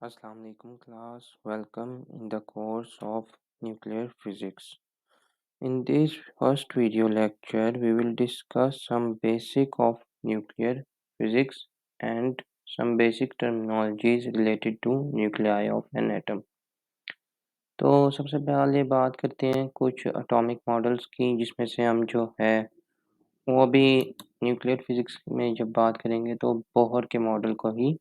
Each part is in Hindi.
Assalamu alaikum class. Welcome in the course of nuclear physics. In this first video lecture, we will discuss some basic of nuclear physics and some basic terminologies related to nuclei of an atom. तो सबसे पहले बात करते हैं कुछ एटॉमिक मॉडल्स की जिसमें से हम जो है वो अभी न्यूक्लियर फिजिक्स में जब बात करेंगे तो बोहर के मॉडल को ही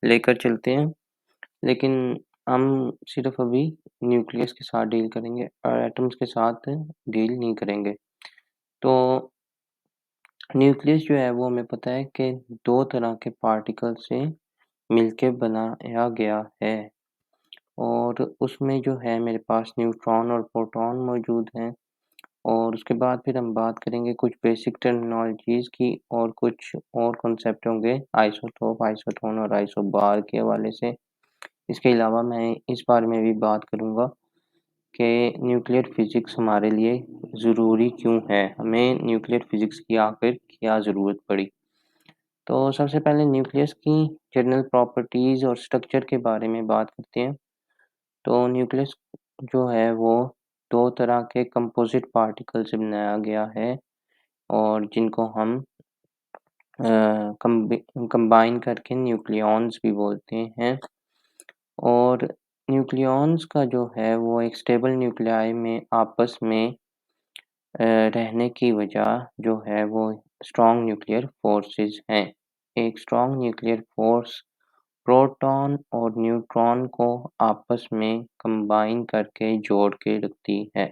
लेकर चलते हैं। लेकिन हम सिर्फ अभी न्यूक्लियस के साथ डील करेंगे और एटम्स के साथ डील नहीं करेंगे। तो न्यूक्लियस जो है वो हमें पता है कि 2 तरह के पार्टिकल से मिलके बनाया गया है और उसमें जो है मेरे पास न्यूट्रॉन और प्रोटॉन मौजूद हैं। और उसके बाद फिर हम बात करेंगे कुछ बेसिक टर्मिनोलॉजीज़ की और कुछ और कॉन्सेप्ट होंगे आइसोटोप, आइसोटोन और आइसोबार के हवाले से। इसके अलावा मैं इस बारे में भी बात करूँगा कि न्यूक्लियर फिज़िक्स हमारे लिए ज़रूरी क्यों है? हमें न्यूक्लियर फिज़िक्स की आखिर क्या ज़रूरत पड़ी? तो सबसे पहले न्यूक्लियस की जनरल प्रॉपर्टीज़ और स्ट्रक्चर के बारे में बात करते हैं। तो न्यूक्लियस जो है वो 2 तरह के कंपोज़िट पार्टिकल से बनाया गया है और जिनको हम कंबाइन करके न्यूक्लियॉन्स भी बोलते हैं। और न्यूक्लियॉन्स का जो है वो एक स्टेबल न्यूक्लियाई में आपस में रहने की वजह जो है वो स्ट्रॉन्ग न्यूक्लियर फोर्सेस हैं। एक स्ट्रॉन्ग न्यूक्लियर फोर्स प्रोटॉन और न्यूट्रॉन को आपस में कंबाइन करके जोड़ के रखती है।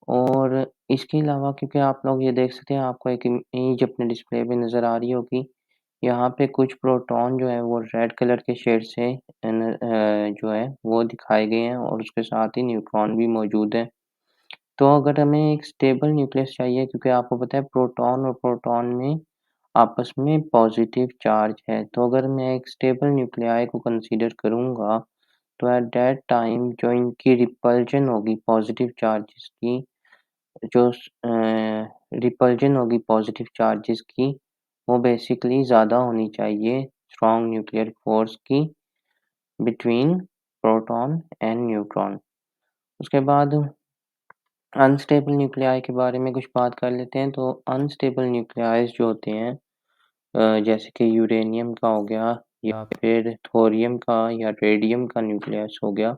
और इसके अलावा क्योंकि आप लोग ये देख सकते हैं आपको एक इमेज अपने डिस्प्ले पे नज़र आ रही होगी। यहाँ पे कुछ प्रोटॉन जो है वो रेड कलर के शेड से जो है वो दिखाए गए हैं और उसके साथ ही न्यूट्रॉन भी मौजूद है। तो अगर हमें एक स्टेबल न्यूक्लियस चाहिए क्योंकि आपको पता है प्रोटॉन और प्रोटॉन में आपस में पॉजिटिव चार्ज है। तो अगर मैं एक स्टेबल न्यूक्लियाई को कंसीडर करूँगा तो एट दैट टाइम जो इनकी रिपल्जन होगी पॉजिटिव चार्जेस की जो रिपल्जन होगी पॉजिटिव चार्जेस की वो बेसिकली ज़्यादा होनी चाहिए स्ट्रॉन्ग न्यूक्लियर फोर्स की बिटवीन प्रोटॉन एंड न्यूट्रॉन। उसके बाद अनस्टेबल न्यूक्लियाई के बारे में कुछ बात कर लेते हैं। तो अनस्टेबल न्यूक्लियाइज़ जो होते हैं जैसे कि यूरेनियम का हो गया या फिर थोरियम का या रेडियम का न्यूक्लियस हो गया।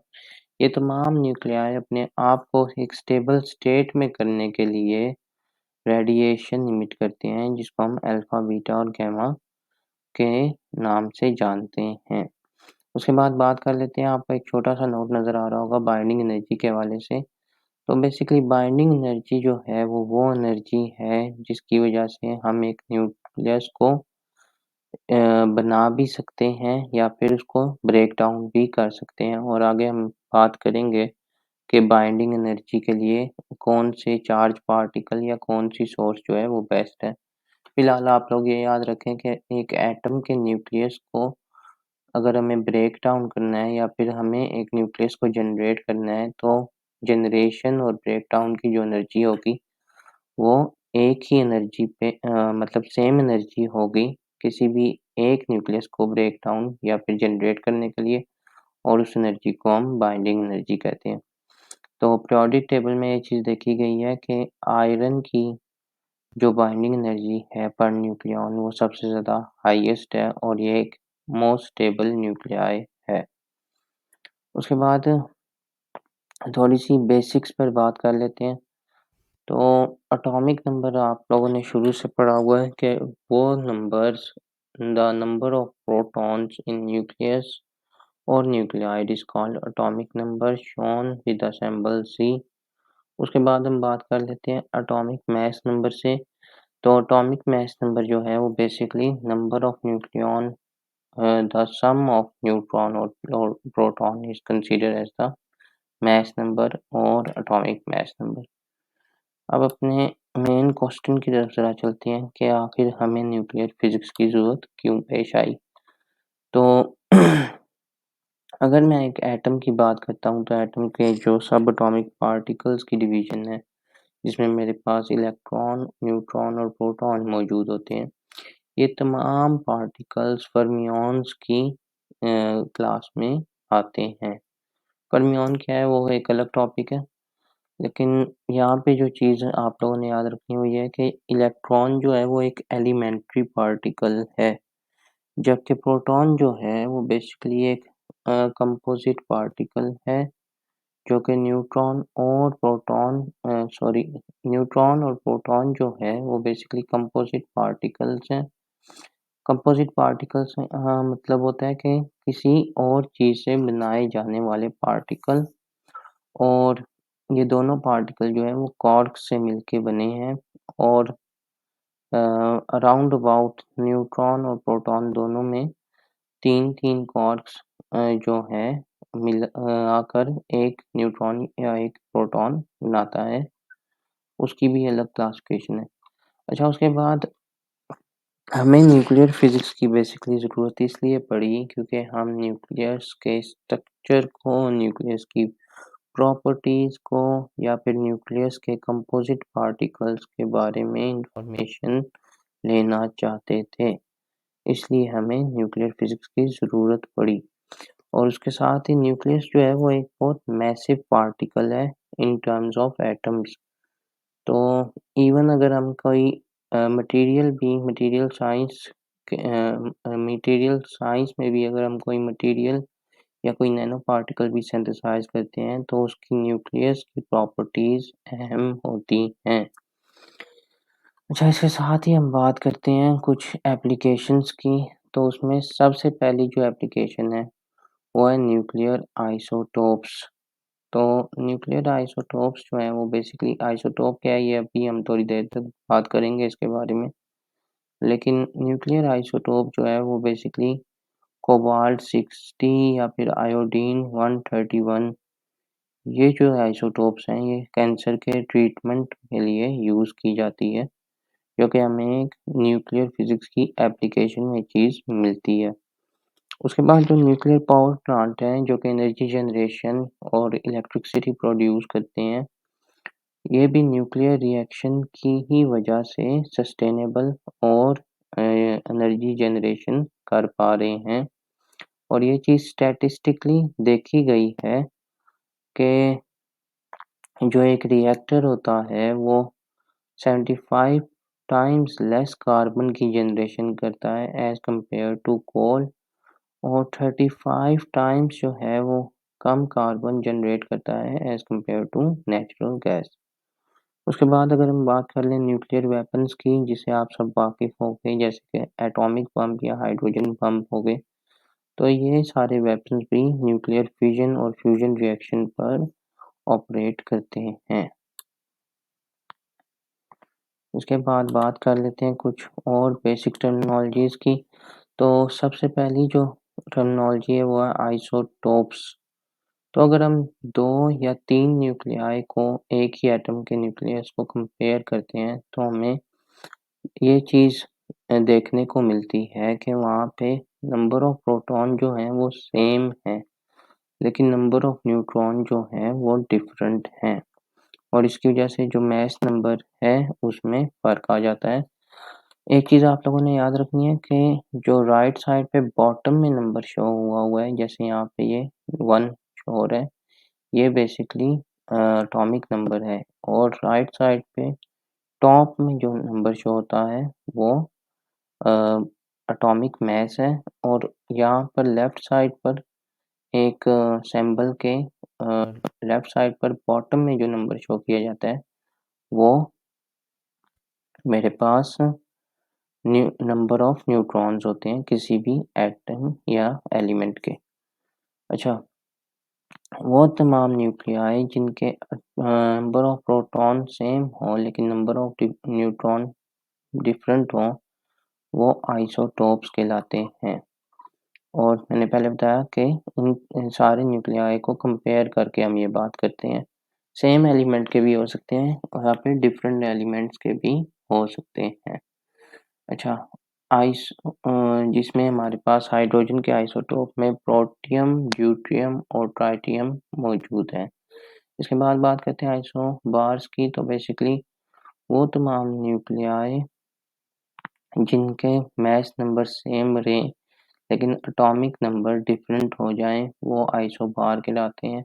ये तमाम न्यूक्लियाई अपने आप को एक स्टेबल स्टेट में करने के लिए रेडिएशन इमिट करते हैं जिसको हम अल्फ़ा, बीटा और गामा के नाम से जानते हैं। उसके बाद बात कर लेते हैं आपको एक छोटा-सा नोट नज़र आ रहा होगा बाइंडिंग एनर्जी के हवाले से। तो बेसिकली बाइंडिंग एनर्जी जो है वो एनर्जी है जिसकी वजह से हम एक न्यूक्लियस को बना भी सकते हैं या फिर उसको ब्रेक डाउन भी कर सकते हैं और आगे हम बात करेंगे कि बाइंडिंग एनर्जी के लिए कौन से चार्ज पार्टिकल या कौन-सी सोर्स जो है वो बेस्ट है। फिलहाल आप लोग ये याद रखें कि एक एटम के न्यूक्लियस को अगर हमें ब्रेक डाउन करना है या फिर हमें एक न्यूक्लियस को जनरेट करना है तो जनरेशन और ब्रेक डाउन की जो एनर्जी होगी वो एक ही एनर्जी पे मतलब सेम एनर्जी होगी किसी भी एक न्यूक्लियस को ब्रेक डाउन या फिर जनरेट करने के लिए और उस एनर्जी को हम बाइंडिंग एनर्जी कहते हैं। तो पीरियोडिक टेबल में ये चीज़ देखी गई है कि आयरन की जो बाइंडिंग एनर्जी है पर न्यूक्लियॉन वो सबसे ज़्यादा हाईएस्ट है और ये एक मोस्ट स्टेबल न्यूक्लियाई है। उसके बाद थोड़ी-सी बेसिक्स पर बात कर लेते हैं। तो एटॉमिक नंबर आप लोगों ने शुरू से पढ़ा हुआ है कि वो numbers the number of protons in nucleus और nuclide is called atomic number shown with the symbol C। उसके बाद हम बात कर लेते हैं एटॉमिक मास नंबर से। तो एटॉमिक मास नंबर जो है वो basically number of nucleon the sum of neutron और proton is considered as the mass number और एटॉमिक मास नंबर। अब अपने मेन क्वेश्चन की तरफ ज़रा चलते हैं कि आखिर हमें न्यूक्लियर फिज़िक्स की ज़रूरत क्यों पेश आई? तो अगर मैं एक एटम की बात करता हूँ तो एटम के जो सब एटॉमिक पार्टिकल्स की डिवीज़न है जिसमें मेरे पास इलेक्ट्रॉन, न्यूट्रॉन और प्रोटॉन मौजूद होते हैं। ये तमाम पार्टिकल्स फर्मियॉन्स की क्लास में आते हैं। फर्मिऑन क्या है वो एक अलग टॉपिक है, लेकिन यहाँ पे जो चीज़ आप लोगों ने याद रखनी वो ये है कि इलेक्ट्रॉन जो है वो एक एलिमेंट्री पार्टिकल है, जबकि प्रोटॉन जो है वो बेसिकली एक कंपोज़िट पार्टिकल है, जो कि न्यूट्रॉन और प्रोटॉन जो है वो बेसिकली कंपोज़िट पार्टिकल्स हैं। कंपोज़िट पार्टिकल्स मतलब होता है कि किसी और चीज़ से बनाए जाने वाले पार्टिकल, और ये दोनों पार्टिकल जो हैं वो क्वार्क्स से मिलके बने हैं, और अराउंड अबाउट न्यूट्रॉन और प्रोटॉन दोनों में 3-3 क्वार्क्स जो हैं आकर एक न्यूट्रॉन या एक प्रोटॉन बनाता है, उसकी भी अलग क्लासिफ़िकेशन है। अच्छा, उसके बाद हमें न्यूक्लियर फिज़िक्स की बेसिकली ज़रूरत इसलिए पड़ी क्योंकि हम न्यूक्लियस के स्ट्रक्चर को, न्यूक्लियस की प्रॉपर्टीज़ को या फिर न्यूक्लियस के कंपोज़िट पार्टिकल्स के बारे में इन्फॉर्मेशन लेना चाहते थे। इसलिए हमें न्यूक्लियर फिज़िक्स की ज़रूरत पड़ी, और उसके साथ ही न्यूक्लियस जो है वो एक बहुत मैसिव पार्टिकल है इन टर्म्स ऑफ एटम्स। तो इवन अगर हम कोई मटेरियल साइंस में भी अगर हम कोई मटेरियल या कोई नैनो पार्टिकल भी सिंथेसाइज़ करते हैं, तो उसकी न्यूक्लियस की प्रॉपर्टीज़ अहम होती हैं। अच्छा, इसके साथ ही हम बात करते हैं कुछ एप्लीकेशंस की, तो उसमें सबसे पहली जो एप्लीकेशन है, वो है न्यूक्लियर आइसोटोप्स। तो न्यूक्लियर आइसोटोप्स जो हैं वो बेसिकली आइसोटोप क्या है ये अभी हम थोड़ी देर तक बात करेंगे इसके बारे में। लेकिन न्यूक्लियर आइसोटोप जो है वो बेसिकली कोबाल्ट 60 या फिर आयोडीन 131, ये जो आइसोटोप्स हैं ये कैंसर के ट्रीटमेंट के लिए यूज़ की जाती है, जो कि हमें एक न्यूक्लियर फिज़िक्स की एप्लीकेशन में चीज़ मिलती है। उसके बाद जो न्यूक्लियर पावर प्लांट हैं जो कि एनर्जी जनरेशन और इलेक्ट्रिसिटी प्रोड्यूस करते हैं, ये भी न्यूक्लियर रिएक्शन की ही वजह से सस्टेनेबल और एनर्जी जनरेशन कर पा रहे हैं। और ये चीज़ स्टैटिस्टिकली देखी गई है कि जो एक रिएक्टर होता है वो 75 टाइम्स लेस कार्बन की जनरेशन करता है एज़ कंपेयर टू कोल, और 35 टाइम्स जो है वो कम कार्बन जनरेट करता है as compare to natural gas. उसके बाद अगर हम बात कर लें न्यूक्लियर वेपन्स की, जिसे आप सब वाकिफ़ होंगे, जैसे कि एटॉमिक बम या हाइड्रोजन बम हो गए, तो ये सारे वेपन्स भी न्यूक्लियर फिजन और फ्यूजन रिएक्शन पर ऑपरेट करते हैं। उसके बाद बात कर लेते हैं कुछ और बेसिक टर्मिनोलॉजीज़ की। तो सबसे पहली जो टर्मिनोलॉजी है वो है आइसोटोप्स। तो अगर हम 2 या 3 न्यूक्लियाई को एक ही एटम के न्यूक्लियस को कंपेयर करते हैं, तो हमें ये चीज़ देखने को मिलती है कि वहाँ पे नंबर ऑफ प्रोटॉन जो हैं वो सेम है, लेकिन नंबर ऑफ न्यूट्रॉन जो हैं वो डिफरेंट हैं, और इसकी वजह से जो मास नंबर है उसमें फ़र्क आ जाता है। एक चीज़ आप लोगों ने याद रखनी है कि जो राइट साइड पे बॉटम में नंबर शो हुआ है, जैसे यहाँ पे ये 1 शो हो रहा है, ये बेसिकली एटॉमिक नंबर है, और राइट साइड पे टॉप में जो नंबर शो होता है वो अ, एटॉमिक मास है, और यहाँ पर लेफ्ट साइड पर एक सिंबल के लेफ्ट साइड पर बॉटम में जो नंबर शो किया जाता है वो मेरे पास नंबर ऑफ न्यूट्रॉन्स होते हैं किसी भी एटम या एलिमेंट के। अच्छा, वो तमाम न्यूक्लियाई जिनके नंबर ऑफ प्रोटॉन सेम हो लेकिन नंबर ऑफ न्यूट्रॉन डिफरेंट हो, वो आइसोटोप्स कहलाते हैं। और मैंने पहले बताया कि इन सारे न्यूक्लियाई को कंपेयर करके हम ये बात करते हैं। सेम एलिमेंट के भी हो सकते हैं और या फिर डिफरेंट एलिमेंट्स के भी हो सकते हैं। अच्छा, जिसमें हमारे पास हाइड्रोजन के आइसोटोप में प्रोटियम, ड्यूटेरियम और ट्राइटियम मौजूद हैं। इसके बाद बात करते हैं आइसोबार्स की, तो बेसिकली वो तमाम न्यूक्लियाई जिनके मास नंबर सेम रहे लेकिन एटॉमिक नंबर डिफरेंट हो जाएँ वो आइसोबार कहलाते हैं।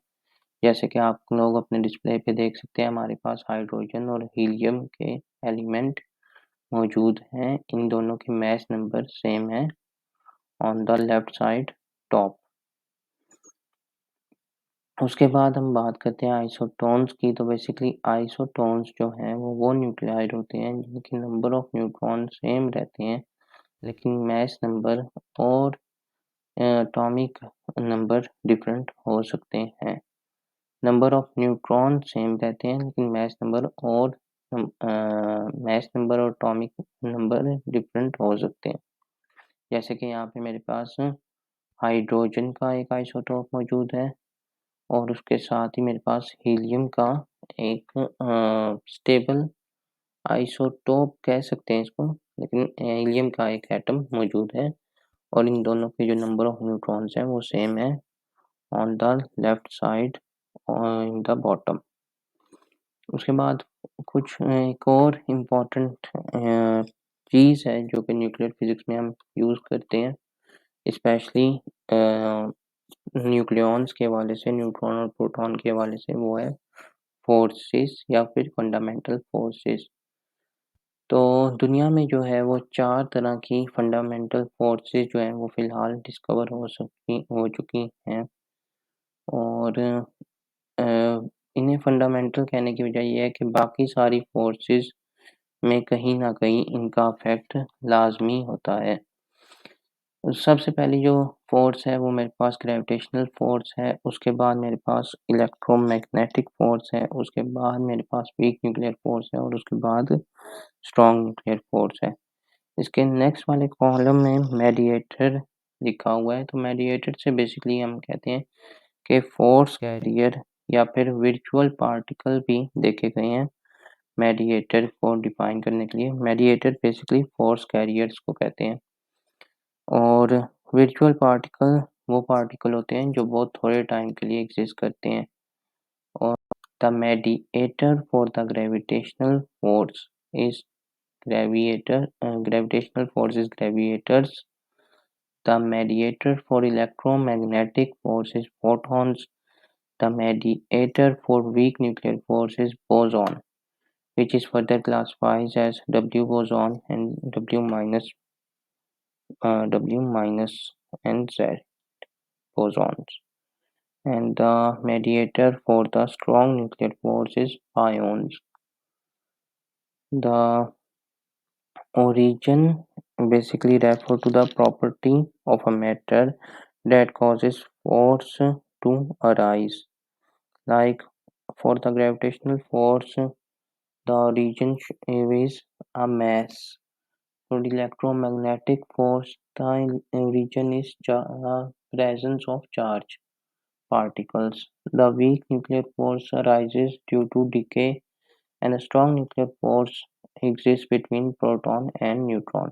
जैसे कि आप लोग अपने डिस्प्ले पे देख सकते हैं हमारे पास हाइड्रोजन और हीलियम के एलिमेंट मौजूद हैं। इन दोनों के मास नंबर सेम है on the left side top. उसके बाद हम बात करते हैं आइसोटोन्स की। तो बेसिकली आइसोटोन्स जो हैं वो न्यूक्लियाइड होते हैं जिनके नंबर ऑफ न्यूट्रॉन सेम रहते हैं, लेकिन मास नंबर और एटॉमिक नंबर डिफरेंट हो सकते हैं। नंबर ऑफ न्यूट्रॉन सेम रहते हैं, लेकिन मास नंबर और एटॉमिक नंबर डिफरेंट हो सकते हैं। जैसे कि यहाँ पे मेरे पास हाइड्रोजन का एक आइसोटोप मौजूद है और उसके साथ ही मेरे पास हीलियम का एक स्टेबल आइसोटोप कह सकते हैं इसको, लेकिन हीलियम का एक एटम मौजूद है और इन दोनों के जो नंबर ऑफ न्यूट्रॉन्स हैं वो सेम है on the left side in the bottom. उसके बाद कुछ एक और इम्पोर्टेंट चीज़ है जो कि न्यूक्लियर फिजिक्स में हम यूज़ करते हैं, स्पेशली न्यूक्लियॉन्स के हवाले से, न्यूट्रॉन और प्रोटॉन के हवाले से, वो है फोर्सेस या फिर फंडामेंटल फोर्सेस। तो दुनिया में जो है वो 4 तरह की फंडामेंटल फोर्सेस जो हैं वो फ़िलहाल डिस्कवर हो चुकी हैं और इन्हें फंडामेंटल कहने की वजह ये है कि बाकी सारी फोर्सेस में कहीं न कहीं इनका इफ़ेक्ट लाज़मी होता है। सबसे पहली जो फ़ोर्स है वो मेरे पास ग्रेविटेशनल फ़ोर्स है, उसके बाद मेरे पास इलेक्ट्रोमैग्नेटिक फ़ोर्स है, उसके बाद मेरे पास वीक न्यूक्लियर फ़ोर्स है और उसके बाद स्ट्रॉन्ग न्यूक्लियर फ़ोर्स है। इसके नेक्स्ट वाले कॉलम में मेडिएटर लिखा हुआ है, तो मेडिएटर से बेसिकली हम कहते हैं कि फ़ोर्स कैरियर या फिर वर्चुअल पार्टिकल भी देखे गए हैं मेडिएटर को डिफ़ाइन करने के लिए। मेडिएटर बेसिकली फ़ोर्स कैरियर्स को कहते हैं और वर्चुअल पार्टिकल वो पार्टिकल होते हैं जो बहुत थोड़े टाइम के लिए एग्ज़िस्ट करते हैं और the mediator for the gravitational force is gravitational force is gravitators. The mediator for electromagnetic force is photons. The mediator for weak nuclear force is boson, which is further classified as W boson and W minus and Z bosons. And the mediator for the strong nuclear force is ions. The origin basically refer to the property of a matter that causes force to arise. Like for the gravitational force, the origin is a mass. For the electromagnetic force, the origin is presence of charge particles. The weak nuclear force arises due to decay, and a strong nuclear force exists between proton and neutron.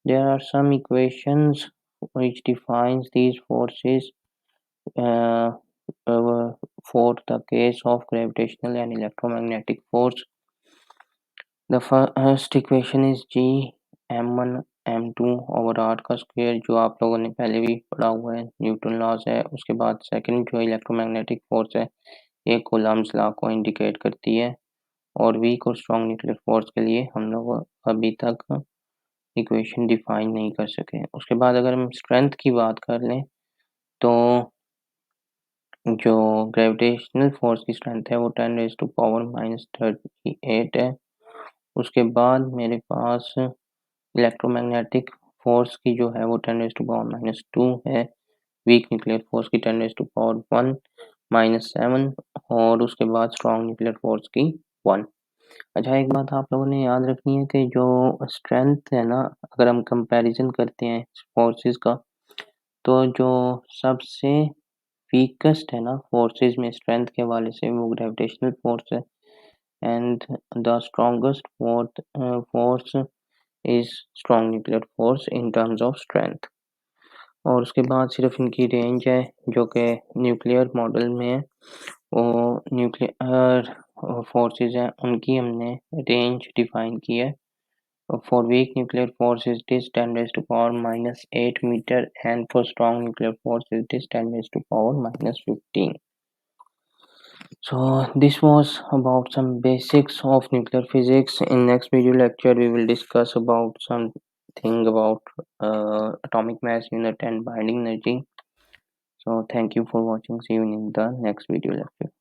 There are some equations which defines these forces uh, for the case of gravitational and electromagnetic force. The first equation is G m1 m2 over r का स्क्वायर, जो आप लोगों ने पहले भी पढ़ा हुआ है, न्यूटन लॉज है। उसके बाद सेकंड जो इलेक्ट्रोमैग्नेटिक फोर्स है ये कूलम्ब्स लॉ को इंडिकेट करती है और वीक और स्ट्रॉन्ग न्यूक्लियर फोर्स के लिए हम लोग अभी तक इक्वेशन डिफाइन नहीं कर सके। उसके बाद अगर हम स्ट्रेंथ की बात कर लें तो जो ग्रेविटेशनल फोर्स की स्ट्रेंथ है वो 10⁻⁻38 है। उसके बाद मेरे पास इलेक्ट्रोमैग्नेटिक फोर्स की जो है वो 10⁻⁻2 है। वीक न्यूक्लियर फोर्स की 10⁻1-7 और उसके बाद स्ट्रॉन्ग न्यूक्लियर फोर्स की 1। अच्छा, एक बात आप लोगों ने याद रखनी है कि जो स्ट्रेंथ है ना, अगर हम कंपैरिजन करते हैं फोर्सेस का, तो जो सबसे वीकेस्ट है ना फोर्सेस में स्ट्रेंथ के हवाले से वो ग्रेविटेशनल फोर्स है and the strongest force is strong nuclear force in terms of strength. और उसके बाद सिर्फ इनकी रेंज है जो कि न्यूक्लियर मॉडल में है, वो न्यूक्लियर फोर्सेस हैं उनकी हमने रेंज डिफाइन की है For weak nuclear force, it is 10 raised to power minus 8 meter, and for strong nuclear force, it is 10 raised to power minus 15. So this was about some basics of nuclear physics. In next video lecture, we will discuss about something about atomic mass unit and binding energy. So thank you for watching. See you in the next video lecture.